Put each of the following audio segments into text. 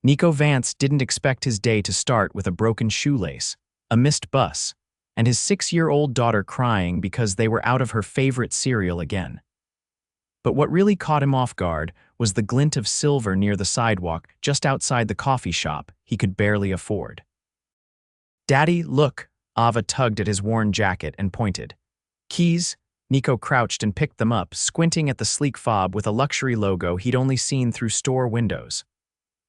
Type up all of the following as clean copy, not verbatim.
Nico Vance didn't expect his day to start with a broken shoelace, a missed bus, and his 6-year-old daughter crying because they were out of her favorite cereal again. But what really caught him off guard was the glint of silver near the sidewalk just outside the coffee shop he could barely afford. "Daddy, look!" Ava tugged at his worn jacket and pointed. "Keys?" Nico crouched and picked them up, squinting at the sleek fob with a luxury logo he'd only seen through store windows.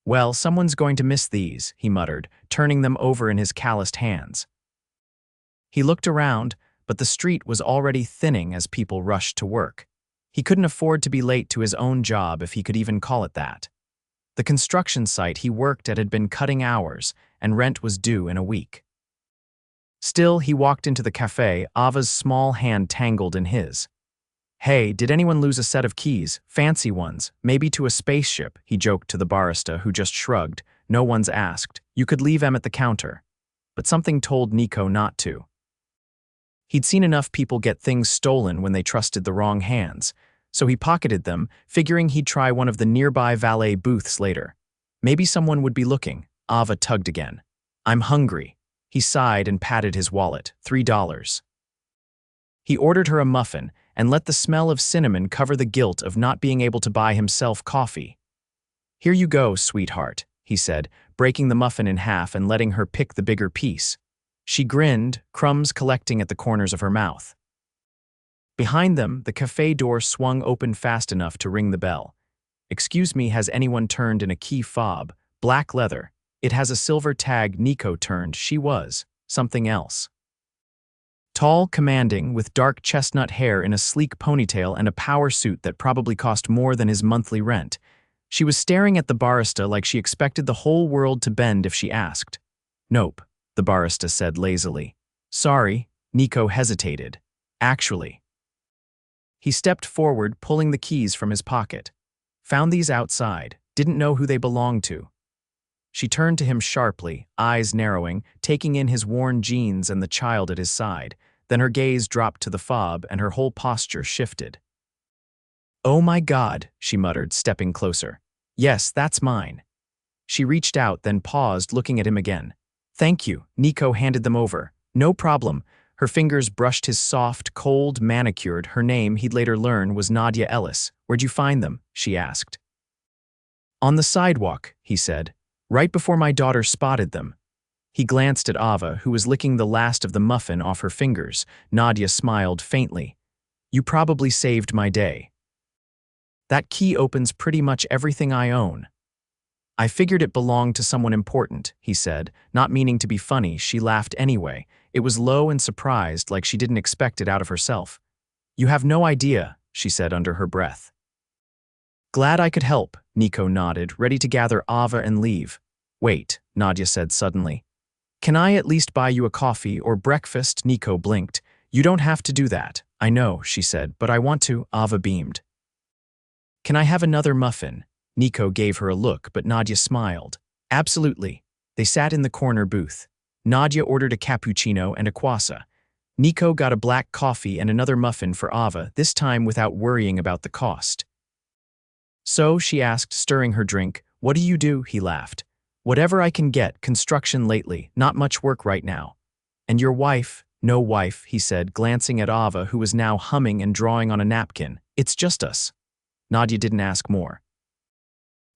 "Well, someone's going to miss these," he muttered, turning them over in his calloused hands. He looked around, but the street was already thinning as people rushed to work. He couldn't afford to be late to his own job, if he could even call it that. The construction site he worked at had been cutting hours, and rent was due in a week. Still, he walked into the cafe, Ava's small hand tangled in his. "Hey, did anyone lose a set of keys? Fancy ones, maybe to a spaceship," he joked to the barista, who just shrugged. "No one's asked. You could leave them at the counter." But something told Nico not to. He'd seen enough people get things stolen when they trusted the wrong hands, so he pocketed them, figuring he'd try one of the nearby valet booths later. Maybe someone would be looking. Ava tugged again. "I'm hungry." He sighed and patted his wallet. $3. He ordered her a muffin and let the smell of cinnamon cover the guilt of not being able to buy himself coffee. "Here you go, sweetheart," he said, breaking the muffin in half and letting her pick the bigger piece. She grinned, crumbs collecting at the corners of her mouth. Behind them, the cafe door swung open fast enough to ring the bell. "Excuse me, has anyone turned in a key fob? Black leather. It has a silver tag." Nico turned. She was something else. Tall, commanding, with dark chestnut hair in a sleek ponytail and a power suit that probably cost more than his monthly rent. She was staring at the barista like she expected the whole world to bend if she asked. "Nope," the barista said lazily. "Sorry." Nico hesitated. "Actually." He stepped forward, pulling the keys from his pocket. "Found these outside. Didn't know who they belonged to." She turned to him sharply, eyes narrowing, taking in his worn jeans and the child at his side. Then her gaze dropped to the fob and her whole posture shifted. "Oh my God," she muttered, stepping closer. "Yes, that's mine." She reached out, then paused, looking at him again. "Thank you." Nico handed them over. "No problem." Her fingers brushed his soft, cold, manicured. Her name, he'd later learn, was Nadia Ellis. "Where'd you find them?" she asked. "On the sidewalk," he said. "Right before my daughter spotted them." He glanced at Ava, who was licking the last of the muffin off her fingers. Nadia smiled faintly. "You probably saved my day." "That key opens pretty much everything I own." "I figured it belonged to someone important," he said, not meaning to be funny. She laughed anyway. It was low and surprised, like she didn't expect it out of herself. "You have no idea," she said under her breath. "Glad I could help," Nico nodded, ready to gather Ava and leave. "Wait," Nadia said suddenly. "Can I at least buy you a coffee or breakfast?" Nico blinked. "You don't have to do that." "I know," she said, "but I want to." Ava beamed. "Can I have another muffin?" Nico gave her a look, but Nadia smiled. "Absolutely." They sat in the corner booth. Nadia ordered a cappuccino and a croissant. Nico got a black coffee and another muffin for Ava, this time without worrying about the cost. "So," she asked, stirring her drink, "what do you do?" He laughed. "Whatever I can get. Construction lately. Not much work right now." "And your wife?" "No wife," he said, glancing at Ava, who was now humming and drawing on a napkin. "It's just us." Nadia didn't ask more.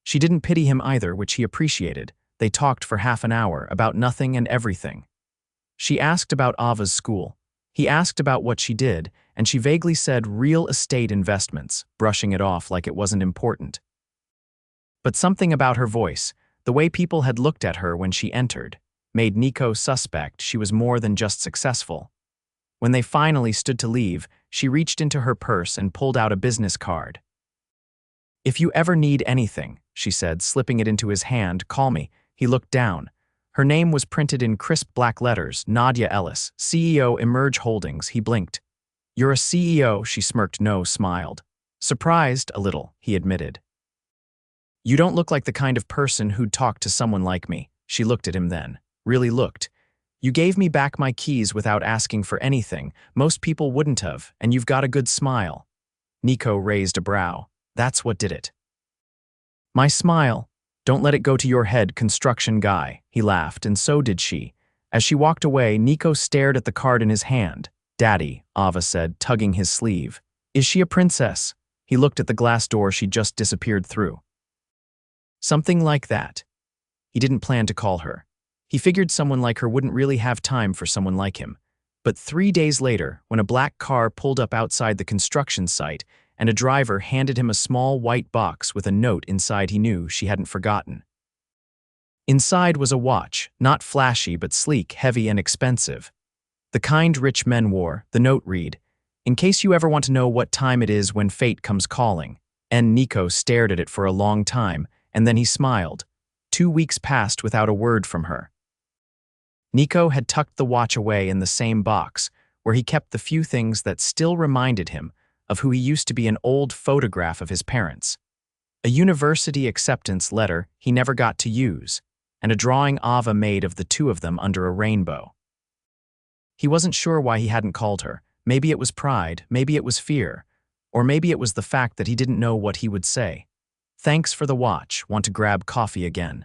She didn't pity him either, which he appreciated. They talked for half an hour, about nothing and everything. She asked about Ava's school. He asked about what she did, and she vaguely said real estate investments, brushing it off like it wasn't important. But something about her voice, the way people had looked at her when she entered, made Nico suspect she was more than just successful. When they finally stood to leave, she reached into her purse and pulled out a business card. "If you ever need anything," she said, slipping it into his hand, "call me." He looked down. Her name was printed in crisp black letters, Nadia Ellis, CEO Emerge Holdings. He blinked. "You're a CEO," she smirked. No, smiled. "Surprised, a little," he admitted. "You don't look like the kind of person who'd talk to someone like me." She looked at him then. Really looked. "You gave me back my keys without asking for anything. Most people wouldn't have, and you've got a good smile." Nico raised a brow. "That's what did it." "My smile. Don't let it go to your head, construction guy. He laughed, and so did she. As she walked away, Nico stared at the card in his hand. Daddy, Ava said, tugging his sleeve. Is she a princess? He looked at the glass door she'd just disappeared through. Something like that. He didn't plan to call her. He figured someone like her wouldn't really have time for someone like him. But 3 days later, when a black car pulled up outside the construction site and a driver handed him a small white box with a note inside he knew she hadn't forgotten. Inside was a watch, not flashy but sleek, heavy, and expensive. The kind rich men wore. The note read, "In case you ever want to know what time it is when fate comes calling." And Nico stared at it for a long time, and then he smiled. 2 weeks passed without a word from her. Nico had tucked the watch away in the same box, where he kept the few things that still reminded him of who he used to be: an old photograph of his parents, a university acceptance letter he never got to use, and a drawing Ava made of the two of them under a rainbow. He wasn't sure why he hadn't called her. Maybe it was pride, maybe it was fear, or maybe it was the fact that he didn't know what he would say. Thanks for the watch, want to grab coffee again.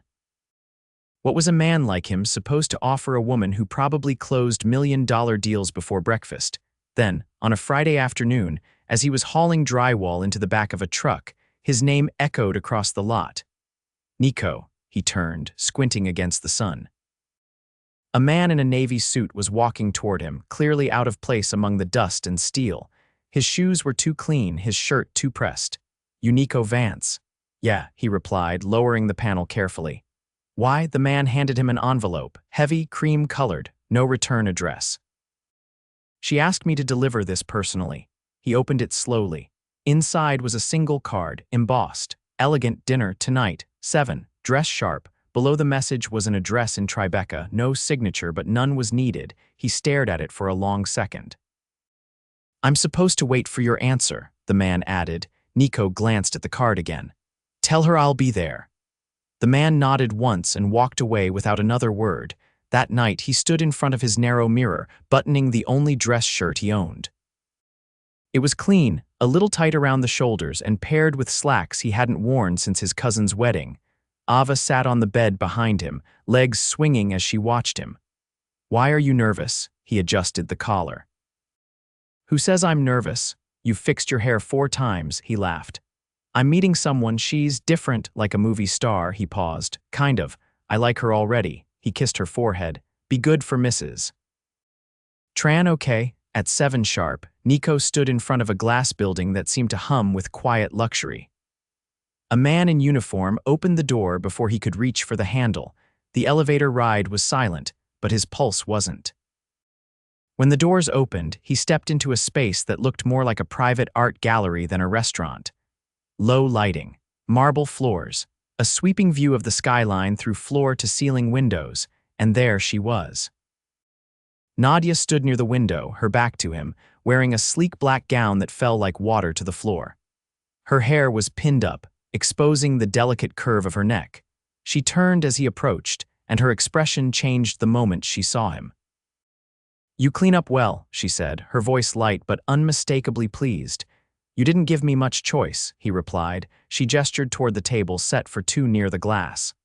What was a man like him supposed to offer a woman who probably closed million-dollar deals before breakfast? Then, on a Friday afternoon, as he was hauling drywall into the back of a truck, his name echoed across the lot. Nico, he turned, squinting against the sun. A man in a navy suit was walking toward him, clearly out of place among the dust and steel. His shoes were too clean, his shirt too pressed. "You Nico Vance?" "Yeah," he replied, lowering the panel carefully. "Why?" The man handed him an envelope, heavy, cream-colored, no return address. "She asked me to deliver this personally." He opened it slowly. Inside was a single card, embossed. "Elegant dinner tonight, 7, dress sharp." Below the message was an address in Tribeca, no signature, but none was needed. He stared at it for a long second. "I'm supposed to wait for your answer," the man added. Nico glanced at the card again. "Tell her I'll be there." The man nodded once and walked away without another word. That night, he stood in front of his narrow mirror, buttoning the only dress shirt he owned. It was clean, a little tight around the shoulders, and paired with slacks he hadn't worn since his cousin's wedding. Ava sat on the bed behind him, legs swinging as she watched him. "Why are you nervous?" He adjusted the collar. "Who says I'm nervous? You've fixed your hair 4 times, he laughed. "I'm meeting someone, she's different, like a movie star." He paused. "Kind of. I like her already." He kissed her forehead. "Be good for Mrs. Tran, okay?" At 7 sharp, Nico stood in front of a glass building that seemed to hum with quiet luxury. A man in uniform opened the door before he could reach for the handle. The elevator ride was silent, but his pulse wasn't. When the doors opened, he stepped into a space that looked more like a private art gallery than a restaurant. Low lighting, marble floors, a sweeping view of the skyline through floor-to-ceiling windows, and there she was. Nadia stood near the window, her back to him, wearing a sleek black gown that fell like water to the floor. Her hair was pinned up, exposing the delicate curve of her neck. She turned as he approached, and her expression changed the moment she saw him. "You clean up well," she said, her voice light but unmistakably pleased. "You didn't give me much choice," he replied. She gestured toward the table set for 2 near the glass.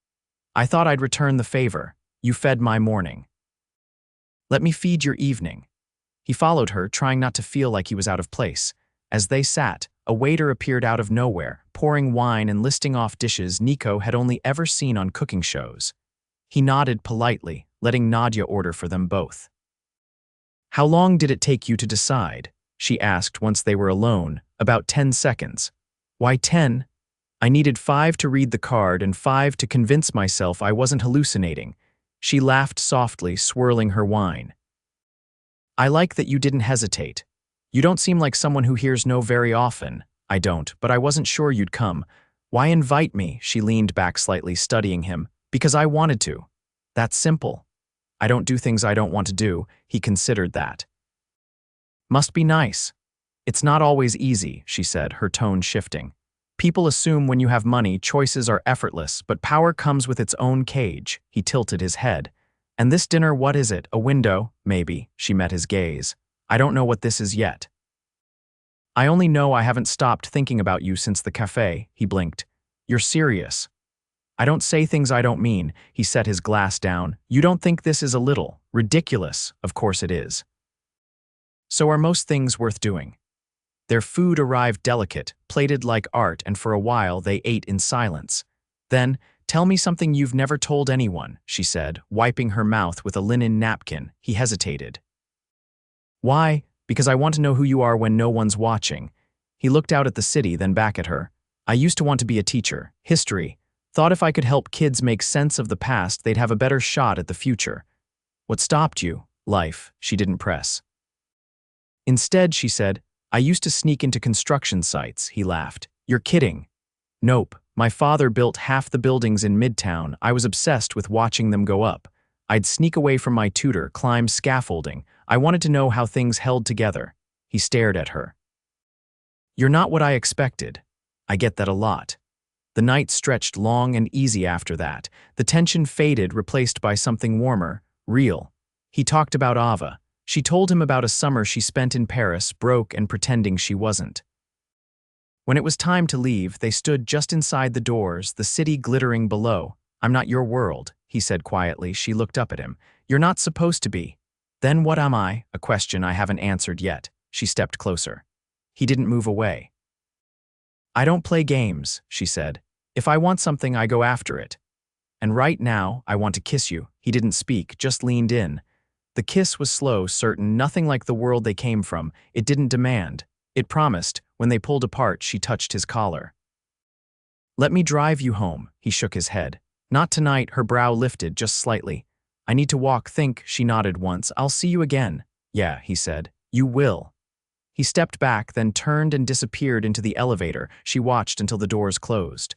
"I thought I'd return the favor. You fed my morning. Let me feed your evening." He followed her, trying not to feel like he was out of place. As they sat, a waiter appeared out of nowhere, pouring wine and listing off dishes Nico had only ever seen on cooking shows. He nodded politely, letting Nadia order for them both. "How long did it take you to decide?" she asked once they were alone. "About 10 seconds. "Why 10? I needed 5 to read the card and 5 to convince myself I wasn't hallucinating." She laughed softly, swirling her wine. "I like that you didn't hesitate. You don't seem like someone who hears no very often." "I don't, but I wasn't sure you'd come." "Why invite me?" She leaned back slightly, studying him. "Because I wanted to. That's simple. I don't do things I don't want to do." He considered that. "Must be nice." "It's not always easy," she said, her tone shifting. "People assume when you have money, choices are effortless, but power comes with its own cage." He tilted his head. "And this dinner, what is it? A window? Maybe." She met his gaze. "I don't know what this is yet." "I only know I haven't stopped thinking about you since the cafe." He blinked. "You're serious?" I don't say things I don't mean. He set his glass down. You don't think this is a little ridiculous? Of course it is. So are most things worth doing. Their food arrived delicate, plated like art, and for a while they ate in silence. Then, tell me something you've never told anyone, she said, wiping her mouth with a linen napkin. He hesitated. Why? Because I want to know who you are when no one's watching. He looked out at the city, then back at her. I used to want to be a teacher, history. Thought if I could help kids make sense of the past, they'd have a better shot at the future. What stopped you? Life, she didn't press. Instead, she said, I used to sneak into construction sites, he laughed. You're kidding. Nope. My father built half the buildings in Midtown. I was obsessed with watching them go up. I'd sneak away from my tutor, climb scaffolding. I wanted to know how things held together. He stared at her. You're not what I expected. I get that a lot. The night stretched long and easy after that. The tension faded, replaced by something warmer, real. He talked about Ava. She told him about a summer she spent in Paris, broke and pretending she wasn't. When it was time to leave, they stood just inside the doors, the city glittering below. I'm not your world, he said quietly. She looked up at him. You're not supposed to be. Then what am I? A question I haven't answered yet. She stepped closer. He didn't move away. I don't play games, she said. If I want something, I go after it. And right now, I want to kiss you. He didn't speak, just leaned in. The kiss was slow, certain, nothing like the world they came from. It didn't demand. It promised. When they pulled apart, she touched his collar. Let me drive you home, he shook his head. Not tonight, her brow lifted just slightly. I need to walk, think, she nodded once. I'll see you again. Yeah, he said. You will. He stepped back, then turned and disappeared into the elevator. She watched until the doors closed.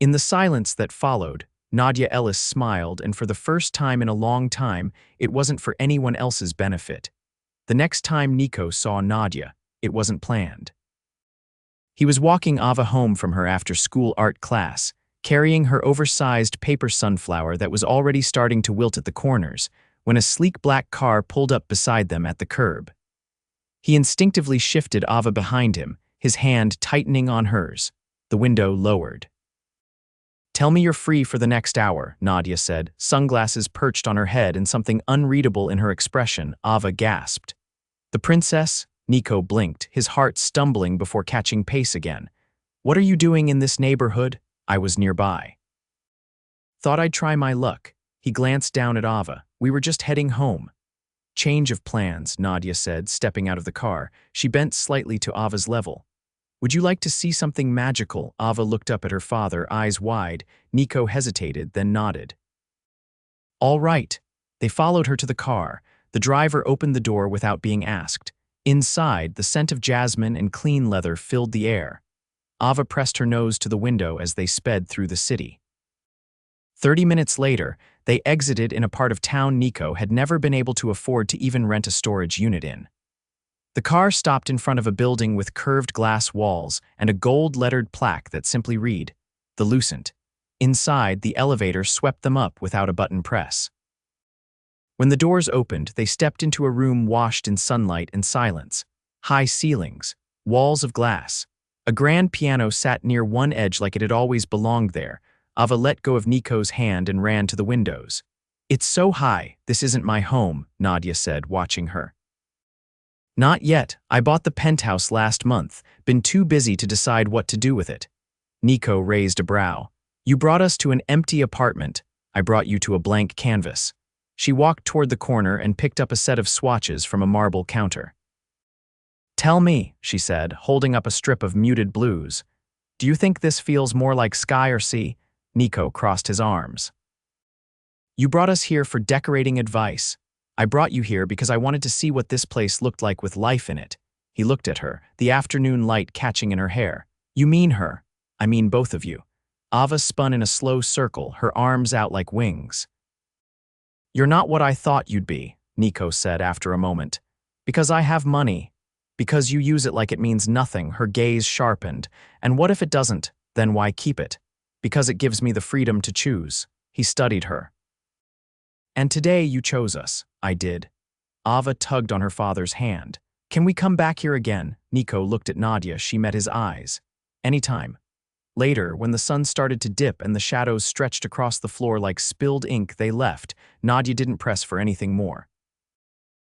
In the silence that followed, Nadia Ellis smiled, and for the first time in a long time, it wasn't for anyone else's benefit. The next time Nico saw Nadia, it wasn't planned. He was walking Ava home from her after-school art class, carrying her oversized paper sunflower that was already starting to wilt at the corners, when a sleek black car pulled up beside them at the curb. He instinctively shifted Ava behind him, his hand tightening on hers. The window lowered. Tell me you're free for the next hour, Nadia said, sunglasses perched on her head and something unreadable in her expression. Ava gasped. The princess? Nico blinked, his heart stumbling before catching pace again. What are you doing in this neighborhood? I was nearby. Thought I'd try my luck. He glanced down at Ava. We were just heading home. Change of plans, Nadia said, stepping out of the car. She bent slightly to Ava's level. Would you like to see something magical? Ava looked up at her father, eyes wide. Nico hesitated, then nodded. All right. They followed her to the car. The driver opened the door without being asked. Inside, the scent of jasmine and clean leather filled the air. Ava pressed her nose to the window as they sped through the city. 30 minutes later, they exited in a part of town Nico had never been able to afford to even rent a storage unit in. The car stopped in front of a building with curved glass walls and a gold-lettered plaque that simply read, The Lucent. Inside, the elevator swept them up without a button press. When the doors opened, they stepped into a room washed in sunlight and silence. High ceilings, walls of glass. A grand piano sat near one edge like it had always belonged there. Ava let go of Nico's hand and ran to the windows. It's so high, this isn't my home, Nadia said, watching her. Not yet. I bought the penthouse last month. Been too busy to decide what to do with it. Nico raised a brow. You brought us to an empty apartment. I brought you to a blank canvas. She walked toward the corner and picked up a set of swatches from a marble counter. Tell me, she said, holding up a strip of muted blues. Do you think this feels more like sky or sea? Nico crossed his arms. You brought us here for decorating advice. I brought you here because I wanted to see what this place looked like with life in it. He looked at her, the afternoon light catching in her hair. You mean her. I mean both of you. Ava spun in a slow circle, her arms out like wings. You're not what I thought you'd be, Nico said after a moment. Because I have money. Because you use it like it means nothing, her gaze sharpened. And what if it doesn't? Then why keep it? Because it gives me the freedom to choose. He studied her. And today you chose us. I did. Ava tugged on her father's hand. Can we come back here again? Nico looked at Nadia. She met his eyes. Anytime. Later, when the sun started to dip and the shadows stretched across the floor like spilled ink, they left. Nadia didn't press for anything more.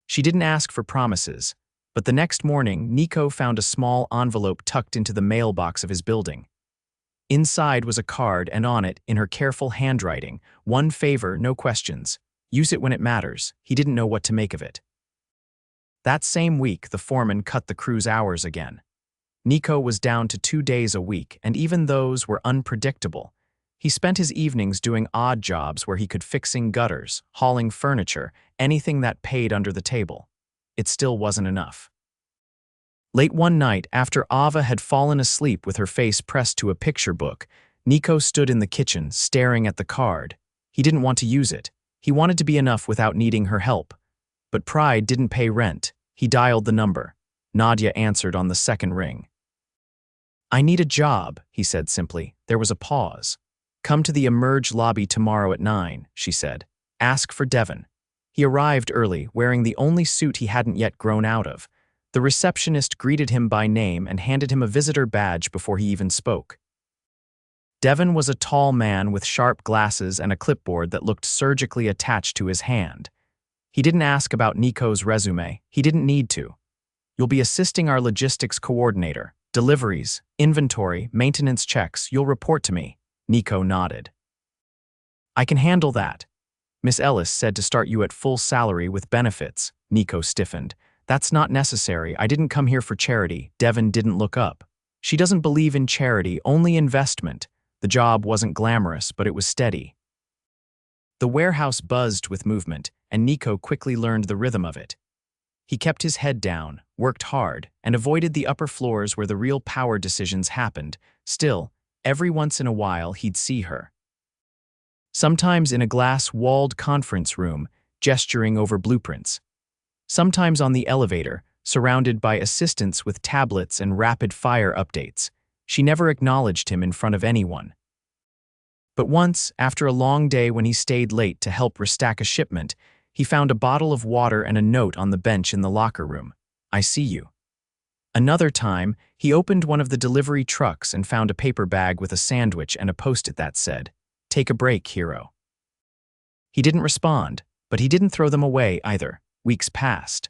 She didn't ask for promises, but the next morning, Nico found a small envelope tucked into the mailbox of his building. Inside was a card, and on it, in her careful handwriting, one favor, no questions. Use it when it matters. He didn't know what to make of it. That same week, the foreman cut the crew's hours again. Nico was down to 2 days a week, and even those were unpredictable. He spent his evenings doing odd jobs where he could fixing gutters, hauling furniture, anything that paid under the table. It still wasn't enough. Late one night, after Ava had fallen asleep with her face pressed to a picture book, Nico stood in the kitchen, staring at the card. He didn't want to use it. He wanted to be enough without needing her help. But pride didn't pay rent. He dialed the number. Nadia answered on the second ring. "I need a job," he said simply. There was a pause. "Come to the Emerge lobby tomorrow at 9, she said. "Ask for Devon." He arrived early, wearing the only suit he hadn't yet grown out of. The receptionist greeted him by name and handed him a visitor badge before he even spoke. Devon was a tall man with sharp glasses and a clipboard that looked surgically attached to his hand. He didn't ask about Nico's resume. He didn't need to. "You'll be assisting our logistics coordinator. Deliveries, inventory, maintenance checks. You'll report to me." Nico nodded. "I can handle that. Miss Ellis said to start you at full salary with benefits." Nico stiffened. "That's not necessary. I didn't come here for charity." Devon didn't look up. "She doesn't believe in charity, only investment." The job wasn't glamorous, but it was steady. The warehouse buzzed with movement, and Nico quickly learned the rhythm of it. He kept his head down, worked hard, and avoided the upper floors where the real power decisions happened. Still, every once in a while he'd see her. Sometimes in a glass-walled conference room, gesturing over blueprints. Sometimes on the elevator, surrounded by assistants with tablets and rapid-fire updates. She never acknowledged him in front of anyone. But once, after a long day when he stayed late to help restack a shipment, he found a bottle of water and a note on the bench in the locker room. "I see you." Another time, he opened one of the delivery trucks and found a paper bag with a sandwich and a post-it that said, "Take a break, hero." He didn't respond, but he didn't throw them away either. Weeks passed.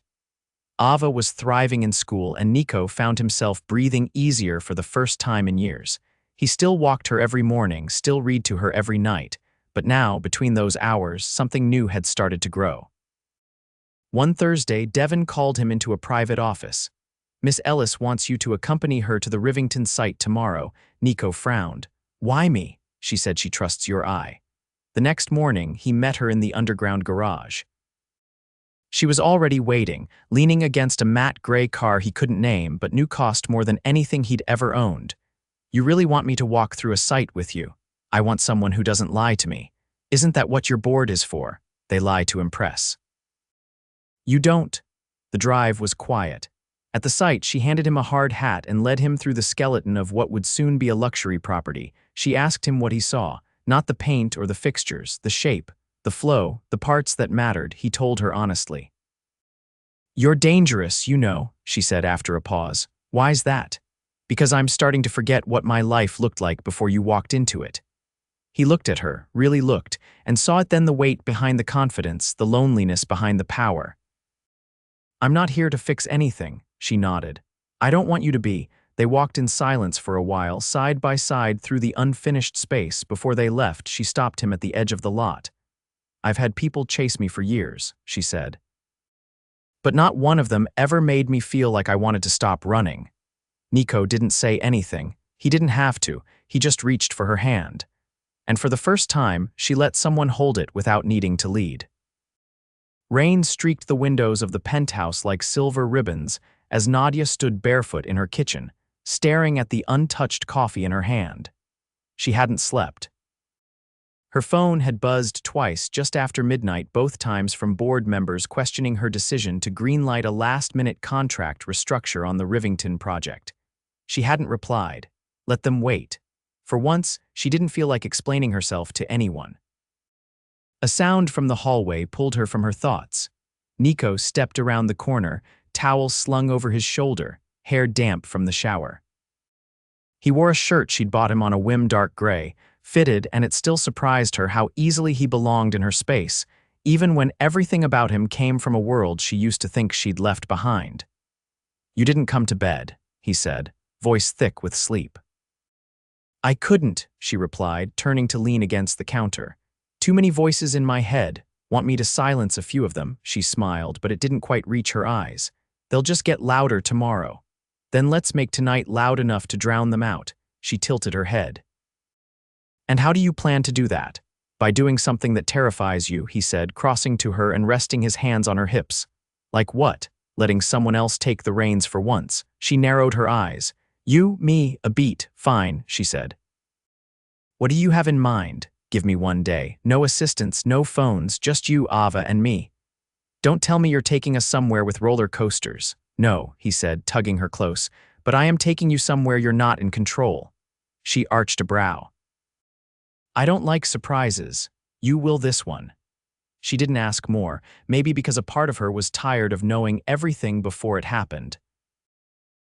Ava was thriving in school, and Nico found himself breathing easier for the first time in years. He still walked her every morning, still read to her every night, but now, between those hours, something new had started to grow. One Thursday, Devon called him into a private office. "Miss Ellis wants you to accompany her to the Rivington site tomorrow." Nico frowned. "Why me?" She said she trusts your eye. The next morning, he met her in the underground garage. She was already waiting, leaning against a matte gray car he couldn't name but knew cost more than anything he'd ever owned. "You really want me to walk through a site with you? I want someone who doesn't lie to me. Isn't that what your board is for? They lie to impress." "You don't." The drive was quiet. At the site, she handed him a hard hat and led him through the skeleton of what would soon be a luxury property. She asked him what he saw, not the paint or the fixtures, the shape, the flow, the parts that mattered. He told her honestly. "You're dangerous, you know," she said after a pause. "Why's that?" "Because I'm starting to forget what my life looked like before you walked into it." He looked at her, really looked, and saw it then, the weight behind the confidence, the loneliness behind the power. "I'm not here to fix anything," she nodded. "I don't want you to be." They walked in silence for a while, side by side through the unfinished space. Before they left, she stopped him at the edge of the lot. "I've had people chase me for years," she said. "But not one of them ever made me feel like I wanted to stop running." Nico didn't say anything. He didn't have to. He just reached for her hand. And for the first time, she let someone hold it without needing to lead. Rain streaked the windows of the penthouse like silver ribbons as Nadia stood barefoot in her kitchen, staring at the untouched coffee in her hand. She hadn't slept. Her phone had buzzed twice just after midnight, both times from board members questioning her decision to greenlight a last-minute contract restructure on the Rivington project. She hadn't replied. Let them wait. For once, she didn't feel like explaining herself to anyone. A sound from the hallway pulled her from her thoughts. Nico stepped around the corner, towel slung over his shoulder, hair damp from the shower. He wore a shirt she'd bought him on a whim, dark gray, fitted, and it still surprised her how easily he belonged in her space, even when everything about him came from a world she used to think she'd left behind. "You didn't come to bed," he said, voice thick with sleep. "I couldn't," she replied, turning to lean against the counter. "Too many voices in my head. Want me to silence a few of them?" She smiled, but it didn't quite reach her eyes. "They'll just get louder tomorrow. Then let's make tonight loud enough to drown them out." She tilted her head. "And how do you plan to do that?" "By doing something that terrifies you," he said, crossing to her and resting his hands on her hips. "Like what?" "Letting someone else take the reins for once." She narrowed her eyes. "You, me, a beat. Fine," she said. "What do you have in mind?" "Give me one day. No assistants, no phones, just you, Ava, and me. Don't tell me you're taking us somewhere with roller coasters." "No," he said, tugging her close, "but I am taking you somewhere you're not in control." She arched a brow. "I don't like surprises. You will this one." She didn't ask more, maybe because a part of her was tired of knowing everything before it happened.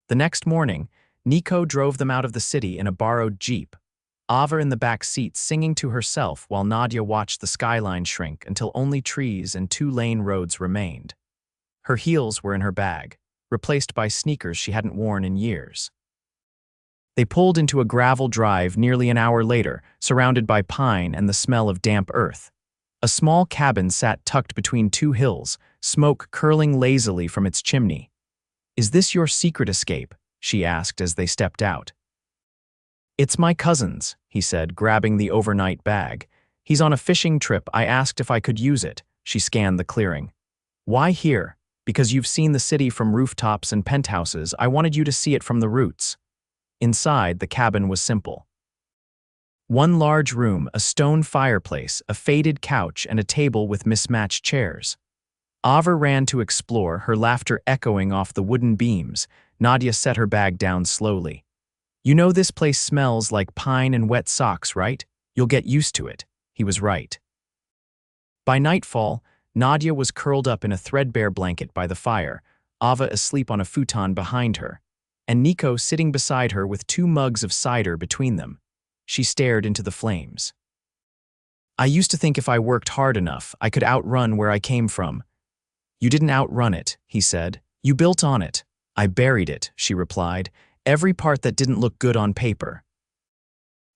The next morning, Nico drove them out of the city in a borrowed Jeep, Ava in the back seat singing to herself while Nadia watched the skyline shrink until only trees and two-lane roads remained. Her heels were in her bag, replaced by sneakers she hadn't worn in years. They pulled into a gravel drive nearly an hour later, surrounded by pine and the smell of damp earth. A small cabin sat tucked between two hills, smoke curling lazily from its chimney. "Is this your secret escape?" she asked as they stepped out. "It's my cousin's," he said, grabbing the overnight bag. "He's on a fishing trip. I asked if I could use it." She scanned the clearing. "Why here?" "Because you've seen the city from rooftops and penthouses. I wanted you to see it from the roots." Inside, the cabin was simple. One large room, a stone fireplace, a faded couch, and a table with mismatched chairs. Ava ran to explore, her laughter echoing off the wooden beams. Nadia set her bag down slowly. "You know this place smells like pine and wet socks, right? You'll get used to it." He was right. By nightfall, Nadia was curled up in a threadbare blanket by the fire, Ava asleep on a futon behind her, and Nico sitting beside her with 2 mugs of cider between them. She stared into the flames. "I used to think if I worked hard enough, I could outrun where I came from." "You didn't outrun it," he said. "You built on it." "I buried it," she replied. "Every part that didn't look good on paper.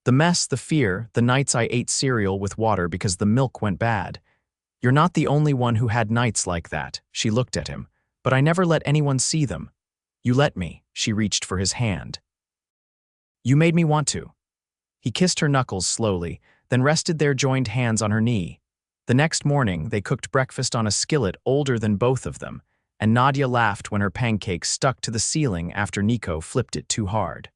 The mess, the fear, the nights I ate cereal with water because the milk went bad. You're not the only one who had nights like that." She looked at him. "But I never let anyone see them." "You let me." She reached for his hand. "You made me want to." He kissed her knuckles slowly, then rested their joined hands on her knee. The next morning, they cooked breakfast on a skillet older than both of them, and Nadia laughed when her pancake stuck to the ceiling after Nico flipped it too hard.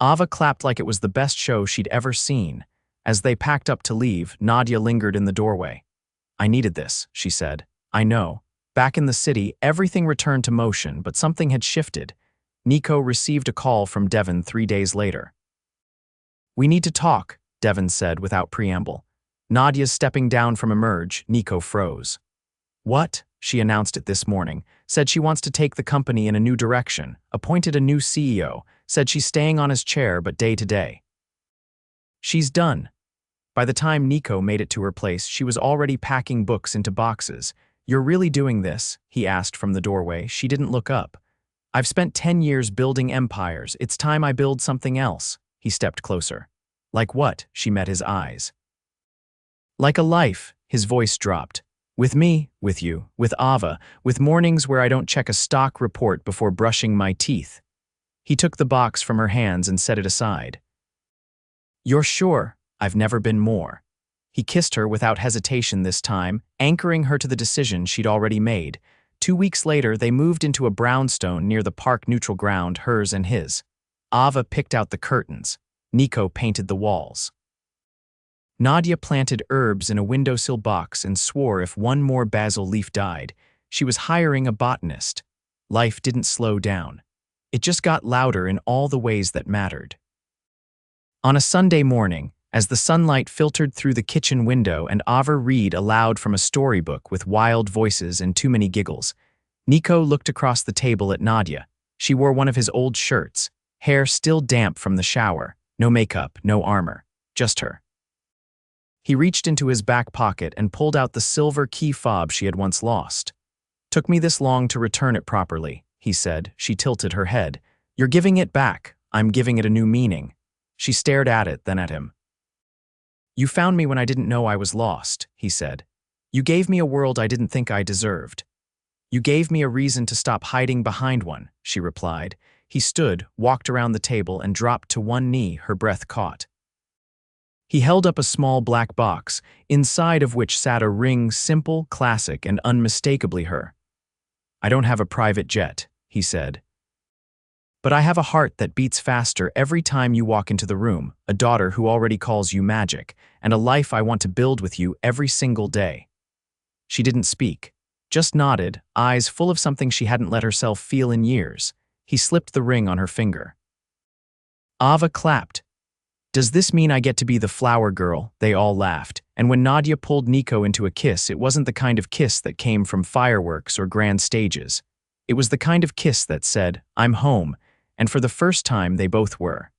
Ava clapped like it was the best show she'd ever seen. As they packed up to leave, Nadia lingered in the doorway. "I needed this," she said. "I know." Back in the city, everything returned to motion, but something had shifted. Nico received a call from Devon 3 days later. "We need to talk," Devon said without preamble. Nadia's stepping down from Emerge, Nico froze. "What?" She announced it this morning, said she wants to take the company in a new direction, appointed a new CEO, said she's staying on his chair but day to day. She's done. By the time Nico made it to her place, she was already packing books into boxes. "You're really doing this?" he asked from the doorway. She didn't look up. "I've spent 10 years building empires. It's time I build something else." He stepped closer. "Like what?" She met his eyes. "Like a life," his voice dropped. "With me, with you, with Ava, with mornings where I don't check a stock report before brushing my teeth." He took the box from her hands and set it aside. "You're sure?" "I've never been more." He kissed her without hesitation this time, anchoring her to the decision she'd already made. 2 weeks later, they moved into a brownstone near the park neutral ground, hers and his. Ava picked out the curtains. Nico painted the walls. Nadia planted herbs in a windowsill box and swore if one more basil leaf died, she was hiring a botanist. Life didn't slow down. It just got louder in all the ways that mattered. On a Sunday morning, as the sunlight filtered through the kitchen window and Ava read aloud from a storybook with wild voices and too many giggles, Nico looked across the table at Nadia. She wore one of his old shirts, hair still damp from the shower, no makeup, no armor, just her. He reached into his back pocket and pulled out the silver key fob she had once lost. "Took me this long to return it properly," he said. She tilted her head. "You're giving it back. I'm giving it a new meaning." She stared at it, then at him. "You found me when I didn't know I was lost," he said. "You gave me a world I didn't think I deserved." "You gave me a reason to stop hiding behind one," she replied. He stood, walked around the table, and dropped to one knee, her breath caught. He held up a small black box, inside of which sat a ring, simple, classic, and unmistakably her. "I don't have a private jet," he said. "But I have a heart that beats faster every time you walk into the room, a daughter who already calls you magic, and a life I want to build with you every single day." She didn't speak, just nodded, eyes full of something she hadn't let herself feel in years. He slipped the ring on her finger. Ava clapped. "Does this mean I get to be the flower girl?" They all laughed, and when Nadia pulled Nico into a kiss, it wasn't the kind of kiss that came from fireworks or grand stages. It was the kind of kiss that said, "I'm home," and for the first time they both were.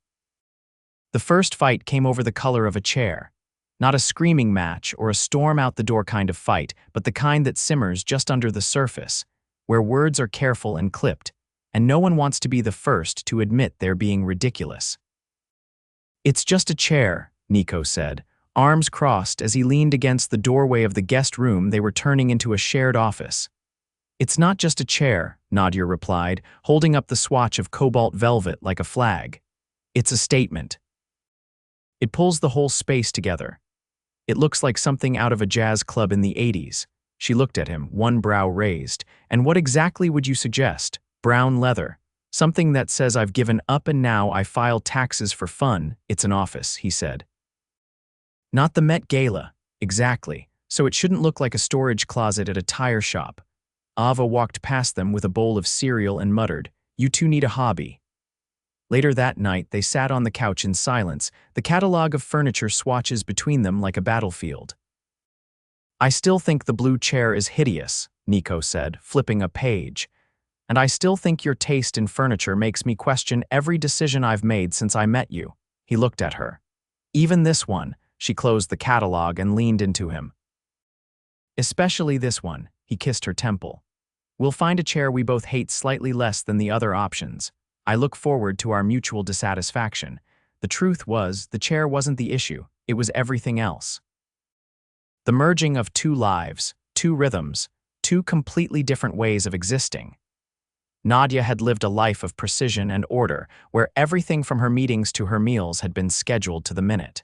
The first fight came over the color of a chair. Not a screaming match or a storm-out-the-door kind of fight, but the kind that simmers just under the surface, where words are careful and clipped, and no one wants to be the first to admit they're being ridiculous. "It's just a chair," Nico said, arms crossed as he leaned against the doorway of the guest room they were turning into a shared office. "It's not just a chair," Nadia replied, holding up the swatch of cobalt velvet like a flag. "It's a statement. It pulls the whole space together. It looks like something out of a jazz club in the 80s. She looked at him, one brow raised. "And what exactly would you suggest? Brown leather. Something that says I've given up and now I file taxes for fun. It's an office," he said. "Not the Met Gala." "Exactly. So it shouldn't look like a storage closet at a tire shop." Ava walked past them with a bowl of cereal and muttered, "You two need a hobby." Later that night, they sat on the couch in silence, the catalog of furniture swatches between them like a battlefield. "I still think the blue chair is hideous," Nico said, flipping a page. "And I still think your taste in furniture makes me question every decision I've made since I met you." He looked at her. "Even this one." She closed the catalog and leaned into him. "Especially this one." He kissed her temple. "We'll find a chair we both hate slightly less than the other options. I look forward to our mutual dissatisfaction." The truth was, the chair wasn't the issue, it was everything else. The merging of two lives, two rhythms, two completely different ways of existing. Nadia had lived a life of precision and order, where everything from her meetings to her meals had been scheduled to the minute.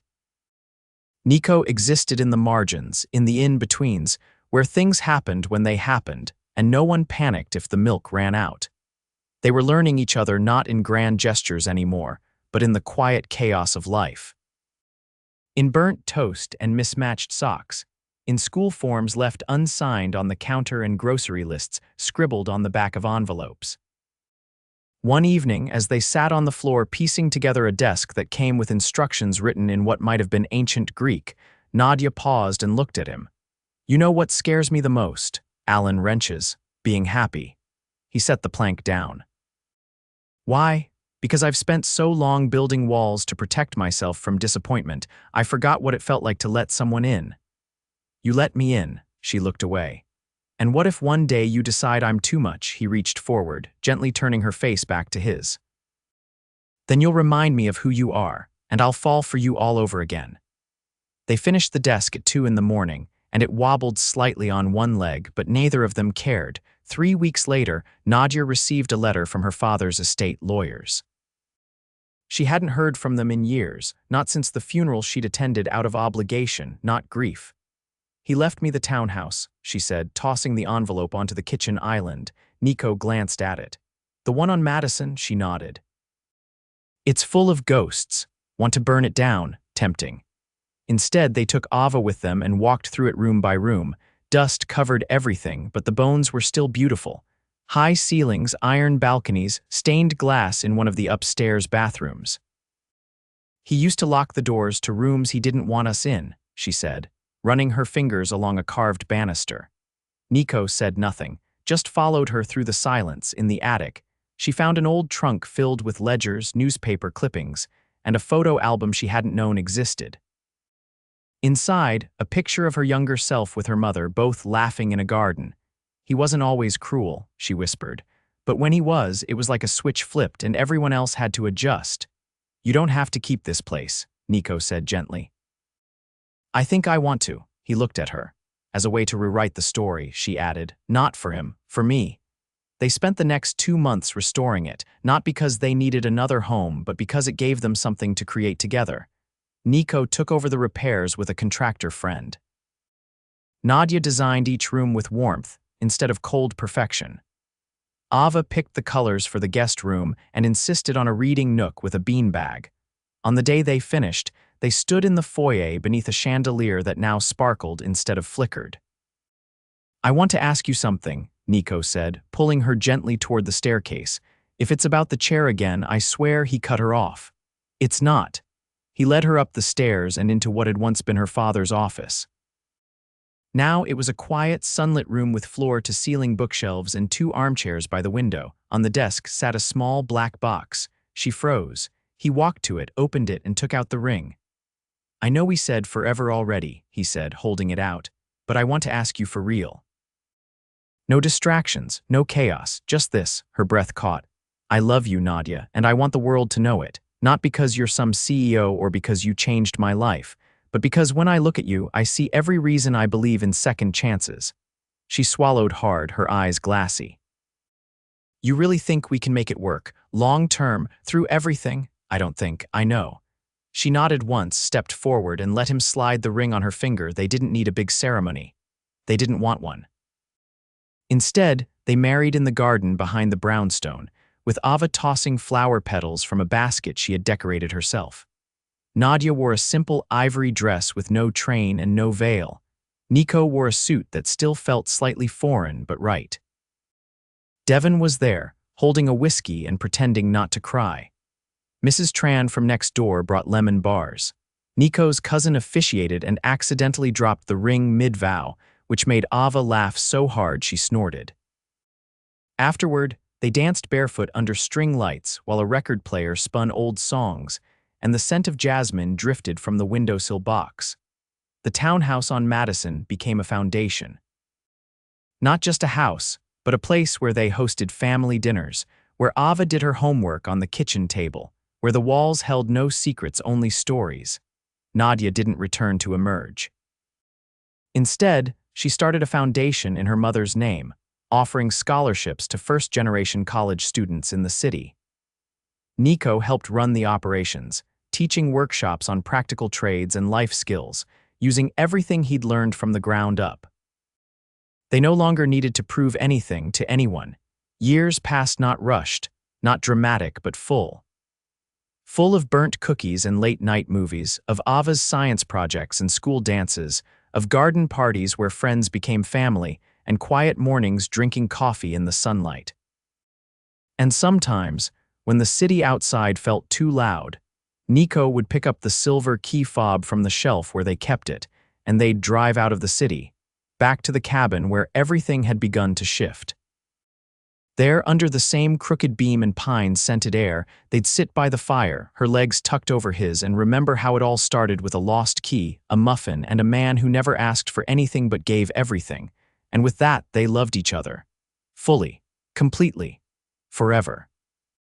Nico existed in the margins, in the in-betweens, where things happened when they happened, and no one panicked if the milk ran out. They were learning each other not in grand gestures anymore, but in the quiet chaos of life. In burnt toast and mismatched socks, in school forms left unsigned on the counter and grocery lists scribbled on the back of envelopes. One evening, as they sat on the floor piecing together a desk that came with instructions written in what might have been ancient Greek, Nadia paused and looked at him. "You know what scares me the most?" Alan wrenches, "being happy." He set the plank down. "Why?" "Because I've spent so long building walls to protect myself from disappointment, I forgot what it felt like to let someone in." "You let me in." She looked away. "And what if one day you decide I'm too much?" He reached forward, gently turning her face back to his. "Then you'll remind me of who you are, and I'll fall for you all over again." They finished the desk at 2 a.m, and it wobbled slightly on one leg, but neither of them cared. 3 weeks later, Nadia received a letter from her father's estate lawyers. She hadn't heard from them in years, not since the funeral she'd attended out of obligation, not grief. "He left me the townhouse," she said, tossing the envelope onto the kitchen island. Nico glanced at it. "The one on Madison?" She nodded. "It's full of ghosts. Want to burn it down?" Tempting. Instead, they took Ava with them and walked through it room by room. Dust covered everything, but the bones were still beautiful. High ceilings, iron balconies, stained glass in one of the upstairs bathrooms. "He used to lock the doors to rooms he didn't want us in," she said, running her fingers along a carved banister. Nico said nothing, just followed her through the silence in the attic. She found an old trunk filled with ledgers, newspaper clippings, and a photo album she hadn't known existed. Inside, a picture of her younger self with her mother, both laughing in a garden. "He wasn't always cruel," she whispered, "but when he was, it was like a switch flipped and everyone else had to adjust." "You don't have to keep this place," Nico said gently. "I think I want to." He looked at her. "As a way to rewrite the story," she added. "Not for him, for me." They spent the next 2 months restoring it, not because they needed another home, but because it gave them something to create together. Nico took over the repairs with a contractor friend. Nadia designed each room with warmth instead of cold perfection. Ava picked the colors for the guest room and insisted on a reading nook with a beanbag. On the day they finished, they stood in the foyer beneath a chandelier that now sparkled instead of flickered. "I want to ask you something," Nico said, pulling her gently toward the staircase. "If it's about the chair again, I swear," he cut her off. "It's not." He led her up the stairs and into what had once been her father's office. Now it was a quiet, sunlit room with floor-to-ceiling bookshelves and 2 armchairs by the window. On the desk sat a small black box. She froze. He walked to it, opened it, and took out the ring. "I know we said forever already," he said, holding it out, "but I want to ask you for real. No distractions, no chaos, just this." Her breath caught. "I love you, Nadia, and I want the world to know it. Not because you're some CEO or because you changed my life, but because when I look at you, I see every reason I believe in second chances." She swallowed hard, her eyes glassy. "You really think we can make it work, long-term, through everything?" "I don't think, I know." She nodded once, stepped forward, and let him slide the ring on her finger. They didn't need a big ceremony. They didn't want one. Instead, they married in the garden behind the brownstone, with Ava tossing flower petals from a basket she had decorated herself. Nadia wore a simple ivory dress with no train and no veil. Nico wore a suit that still felt slightly foreign but right. Devon was there, holding a whiskey and pretending not to cry. Mrs. Tran from next door brought lemon bars. Nico's cousin officiated and accidentally dropped the ring mid-vow, which made Ava laugh so hard she snorted. Afterward, they danced barefoot under string lights while a record player spun old songs, and the scent of jasmine drifted from the windowsill box. The townhouse on Madison became a foundation. Not just a house, but a place where they hosted family dinners, where Ava did her homework on the kitchen table, where the walls held no secrets, only stories. Nadia didn't return to emerge. Instead, she started a foundation in her mother's name, offering scholarships to first-generation college students in the city. Nico helped run the operations, teaching workshops on practical trades and life skills, using everything he'd learned from the ground up. They no longer needed to prove anything to anyone. Years passed not rushed, not dramatic but full. Full of burnt cookies and late-night movies, of Ava's science projects and school dances, of garden parties where friends became family, and quiet mornings drinking coffee in the sunlight. And sometimes, when the city outside felt too loud, Nico would pick up the silver key fob from the shelf where they kept it, and they'd drive out of the city, back to the cabin where everything had begun to shift. There, under the same crooked beam and pine-scented air, they'd sit by the fire, her legs tucked over his, and remember how it all started with a lost key, a muffin, and a man who never asked for anything but gave everything. And with that, they loved each other. Fully. Completely. Forever.